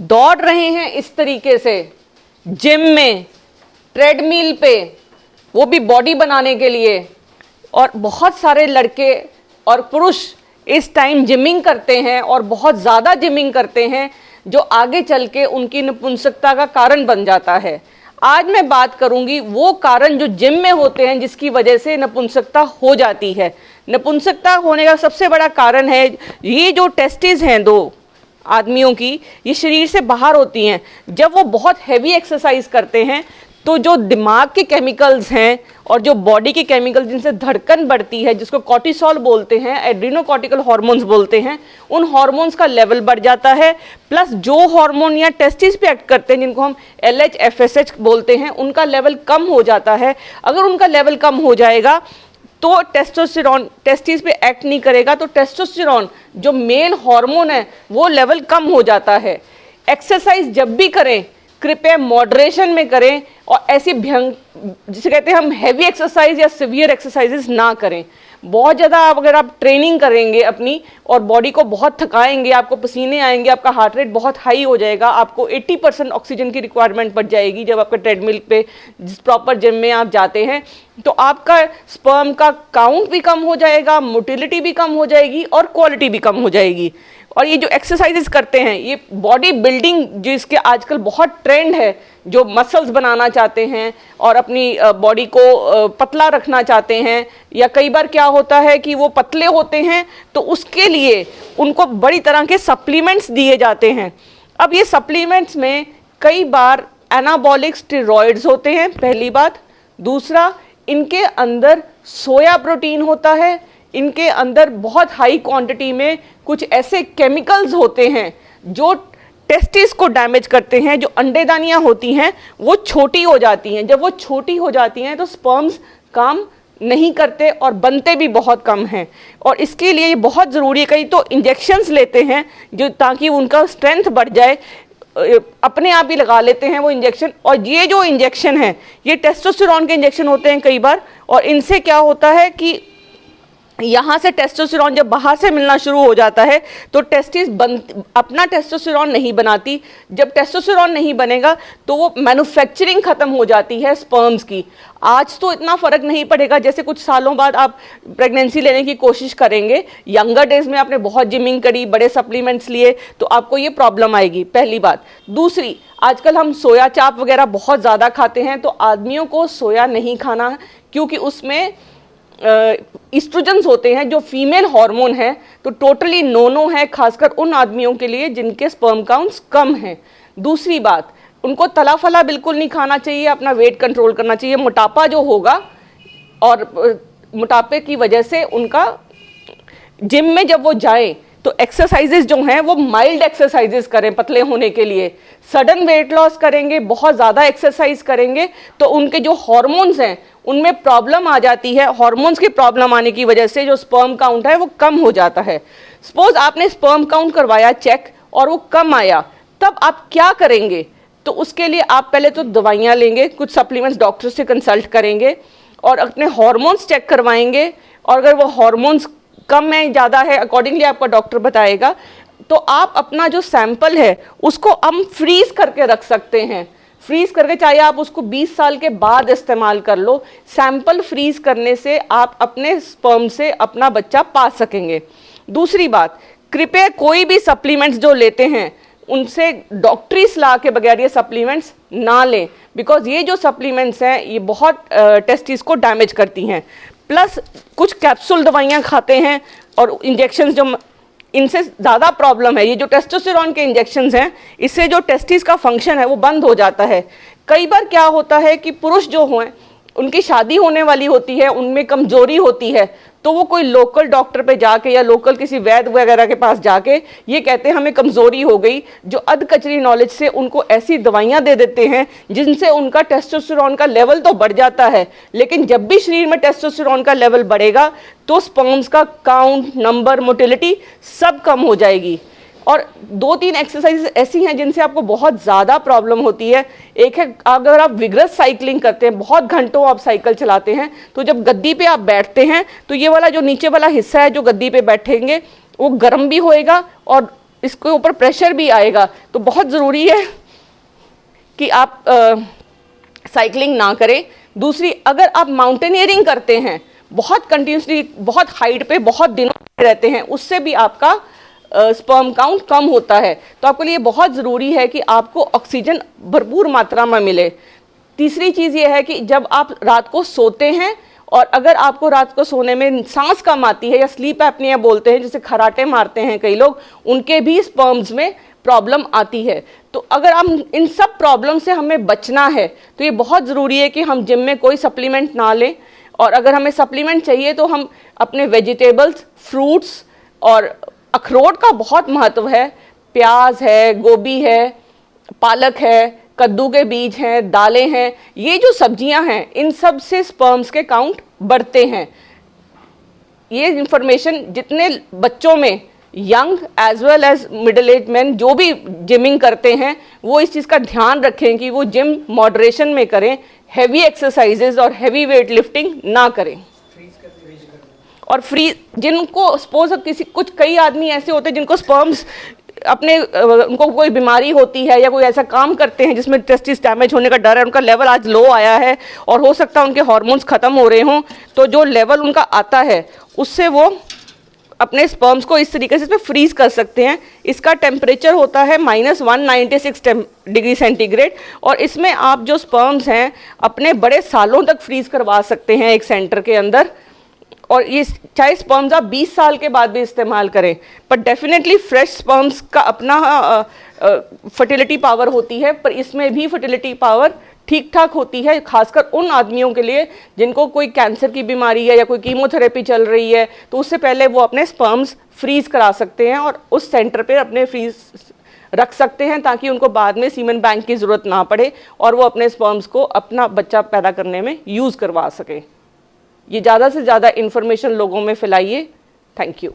दौड़ रहे हैं इस तरीके से जिम में, ट्रेडमिल पे, वो भी बॉडी बनाने के लिए, और बहुत सारे लड़के और पुरुष इस टाइम जिमिंग करते हैं और बहुत ज़्यादा जिमिंग करते हैं, जो आगे चल के उनकी नपुंसकता का कारण बन जाता है। आज मैं बात करूंगी वो कारण जो जिम में होते हैं जिसकी वजह से नपुंसकता हो जाती है। नपुंसकता होने का सबसे बड़ा कारण है ये जो टेस्टिस हैं दो आदमियों की, ये शरीर से बाहर होती हैं। जब वो बहुत हैवी एक्सरसाइज करते हैं तो जो दिमाग के केमिकल्स हैं और जो बॉडी के केमिकल्स जिनसे धड़कन बढ़ती है, जिसको कॉर्टिसोल बोलते हैं, एड्रीनोकॉर्टिकल हार्मोन्स बोलते हैं, उन हार्मोन्स का लेवल बढ़ जाता है। प्लस जो हार्मोन या टेस्टिस पे एक्ट करते हैं जिनको हम LH FSH बोलते हैं, उनका लेवल कम हो जाता है। अगर उनका लेवल कम हो जाएगा तो टेस्टोस्टेरॉन टेस्टिस पे एक्ट नहीं करेगा, तो टेस्टोस्टेरॉन जो मेन हार्मोन है वो लेवल कम हो जाता है। एक्सरसाइज जब भी करें कृपया मॉडरेशन में करें और ऐसी जिसे कहते हैं हम हैवी एक्सरसाइज या सिवियर एक्सरसाइजेस ना करें। बहुत ज़्यादा अगर आप ट्रेनिंग करेंगे अपनी और बॉडी को बहुत थकाएंगे, आपको पसीने आएंगे, आपका हार्ट रेट बहुत हाई हो जाएगा, आपको 80% ऑक्सीजन की रिक्वायरमेंट बढ़ जाएगी जब आपके ट्रेडमिल पे जिस प्रॉपर जिम में आप जाते हैं, तो आपका स्पर्म का काउंट भी कम हो जाएगा, मोटिलिटी भी कम हो जाएगी और क्वालिटी भी कम हो जाएगी। और ये जो एक्सरसाइजेस करते हैं, ये बॉडी बिल्डिंग जो इसके आजकल बहुत ट्रेंड है, जो मसल्स बनाना चाहते हैं और अपनी बॉडी को पतला रखना चाहते हैं, या कई बार क्या होता है कि वो पतले होते हैं तो उसके लिए उनको बड़ी तरह के सप्लीमेंट्स दिए जाते हैं। अब ये सप्लीमेंट्स में कई बार एनाबॉलिक स्टेरॉइड्स होते हैं, पहली बात। दूसरा, इनके अंदर सोया प्रोटीन होता है, इनके अंदर बहुत हाई क्वांटिटी में कुछ ऐसे केमिकल्स होते हैं जो टेस्टिस को डैमेज करते हैं। जो अंडेदानियां होती हैं वो छोटी हो जाती हैं, जब वो छोटी हो जाती हैं तो स्पर्म्स काम नहीं करते और बनते भी बहुत कम हैं, और इसके लिए ये बहुत ज़रूरी है। कई तो इंजेक्शंस लेते हैं जो ताकि उनका स्ट्रेंथ बढ़ जाए, अपने आप ही लगा लेते हैं वो इंजेक्शन, और ये जो इंजेक्शन है ये टेस्टोस्टेरॉन के इंजेक्शन होते हैं कई बार, और इनसे क्या होता है कि यहाँ से टेस्टोस्टेरॉन जब बाहर से मिलना शुरू हो जाता है तो टेस्टिस अपना टेस्टोस्टेरॉन नहीं बनाती। जब टेस्टोस्टेरॉन नहीं बनेगा तो वो मैन्युफैक्चरिंग ख़त्म हो जाती है स्पर्म्स की। आज तो इतना फ़र्क नहीं पड़ेगा, जैसे कुछ सालों बाद आप प्रेगनेंसी लेने की कोशिश करेंगे, यंगर डेज में आपने बहुत जिमिंग करी, बड़े सप्लीमेंट्स लिए, तो आपको ये प्रॉब्लम आएगी, पहली बात। दूसरी, आजकल हम सोया चाप वगैरह बहुत ज़्यादा खाते हैं, तो आदमियों को सोया नहीं खाना है क्योंकि उसमें इस्ट्रोजन्स होते हैं जो फीमेल हार्मोन है, तो टोटली नो है, खासकर उन आदमियों के लिए जिनके स्पर्म काउंट्स कम हैं। दूसरी बात, उनको तला फला बिल्कुल नहीं खाना चाहिए, अपना वेट कंट्रोल करना चाहिए। मोटापा जो होगा और मोटापे की वजह से उनका जिम में जब वो जाए तो एक्सरसाइजेज जो हैं वो माइल्ड एक्सरसाइजेज करें पतले होने के लिए। सडन वेट लॉस करेंगे, बहुत ज़्यादा एक्सरसाइज करेंगे तो उनके जो हार्मोन्स हैं उनमें प्रॉब्लम आ जाती है। हार्मोन्स की प्रॉब्लम आने की वजह से जो स्पर्म काउंट है वो कम हो जाता है। सपोज आपने स्पर्म काउंट करवाया चेक और वो कम आया, तब आप क्या करेंगे? तो उसके लिए आप पहले तो दवाइयाँ लेंगे, कुछ सप्लीमेंट्स डॉक्टर से कंसल्ट करेंगे और अपने हार्मोन्स चेक करवाएंगे, और अगर वो हार्मोन्स कम है ज़्यादा है अकॉर्डिंगली आपका डॉक्टर बताएगा, तो आप अपना जो सैंपल है उसको हम फ्रीज करके रख सकते हैं। फ्रीज करके चाहे आप उसको 20 साल के बाद इस्तेमाल कर लो, सैंपल फ्रीज करने से आप अपने स्पर्म से अपना बच्चा पा सकेंगे। दूसरी बात, कृपया कोई भी सप्लीमेंट्स जो लेते हैं उनसे डॉक्टरी सलाह के बगैर ये सप्लीमेंट्स ना लें, बिकॉज ये जो सप्लीमेंट्स हैं ये बहुत टेस्टिस को डैमेज करती हैं। प्लस कुछ कैप्सूल दवाइयाँ खाते हैं और इंजेक्शंस जो इनसे ज़्यादा प्रॉब्लम है, ये जो टेस्टोस्टेरॉन के इंजेक्शंस हैं इससे जो टेस्टिस का फंक्शन है वो बंद हो जाता है। कई बार क्या होता है कि पुरुष जो हैं उनकी शादी होने वाली होती है, उनमें कमजोरी होती है, तो वो कोई लोकल डॉक्टर पे जाके या लोकल किसी वैद्य वगैरह के पास जाके ये कहते हैं हमें कमजोरी हो गई, जो अधकचरी नॉलेज से उनको ऐसी दवाइयाँ दे देते हैं जिनसे उनका टेस्टोस्टेरॉन का लेवल तो बढ़ जाता है, लेकिन जब भी शरीर में टेस्टोस्टेरॉन का लेवल बढ़ेगा तो स्पर्म्स का काउंट, नंबर, मोटिलिटी सब कम हो जाएगी। और 2-3 एक्सरसाइज ऐसी हैं जिनसे आपको बहुत ज़्यादा प्रॉब्लम होती है। एक है, अगर आप विग्रस साइकिलिंग करते हैं, बहुत घंटों आप साइकिल चलाते हैं, तो जब गद्दी पे आप बैठते हैं तो ये वाला जो नीचे वाला हिस्सा है जो गद्दी पे बैठेंगे वो गर्म भी होएगा और इसके ऊपर प्रेशर भी आएगा। तो बहुत ज़रूरी है कि आप साइकिलिंग ना करें। दूसरी, अगर आप माउंटेनियरिंग करते हैं, बहुत कंटिन्यूसली बहुत हाइट पे बहुत दिनों रहते हैं, उससे भी आपका स्पर्म काउंट कम होता है। तो आपके लिए बहुत ज़रूरी है कि आपको ऑक्सीजन भरपूर मात्रा में मिले। तीसरी चीज़ ये है कि जब आप रात को सोते हैं और अगर आपको रात को सोने में सांस कम आती है या स्लीप एपनिया बोलते हैं, जिसे खराटे मारते हैं कई लोग, उनके भी स्पर्म्स में प्रॉब्लम आती है। तो अगर हम इन सब प्रॉब्लम से हमें बचना है तो ये बहुत ज़रूरी है कि हम जिम में कोई सप्लीमेंट ना लें, और अगर हमें सप्लीमेंट चाहिए तो हम अपने वेजिटेबल्स, फ्रूट्स और अखरोट का बहुत महत्व है। प्याज है, गोभी है, पालक है, कद्दू के बीज हैं, दालें हैं, ये जो सब्जियां हैं, इन सब से स्पर्म्स के काउंट बढ़ते हैं। ये इंफॉर्मेशन जितने बच्चों में, young as well as middle age man जो भी जिमिंग करते हैं, वो इस चीज़ का ध्यान रखें कि वो जिम मॉडरेशन में करें, हैवी एक्सरसाइजेज और हैवी वेट लिफ्टिंग ना करें। और फ्री, जिनको सपोज कई आदमी ऐसे होते हैं जिनको स्पर्म्स उनको कोई बीमारी होती है या कोई ऐसा काम करते हैं जिसमें टेस्टिस डैमेज होने का डर है, उनका लेवल आज लो आया है और हो सकता है उनके हार्मोन्स ख़त्म हो रहे हों, तो जो लेवल उनका आता है उससे वो अपने स्पर्म्स को इस तरीके से इसमें फ्रीज कर सकते हैं। इसका टेम्परेचर होता है -196 डिग्री सेंटीग्रेड, और इसमें आप जो स्पर्म्स हैं अपने बड़े सालों तक फ्रीज करवा सकते हैं एक सेंटर के अंदर। और ये चाहे स्पर्म्स आप 20 साल के बाद भी इस्तेमाल करें, पर डेफिनेटली फ्रेश स्पर्म्स का अपना फर्टिलिटी पावर होती है, पर इसमें भी फर्टिलिटी पावर ठीक ठाक होती है, खासकर उन आदमियों के लिए जिनको कोई कैंसर की बीमारी है या कोई कीमोथेरेपी चल रही है, तो उससे पहले वो अपने स्पर्म्स फ्रीज करा सकते हैं और उस सेंटर पे अपने फ्रीज रख सकते हैं, ताकि उनको बाद में सीमेन बैंक की ज़रूरत ना पड़े और वो अपने स्पर्म्स को अपना बच्चा पैदा करने में यूज़ करवा सके। ये ज़्यादा से ज़्यादा इन्फॉर्मेशन लोगों में फैलाइए। Thank you.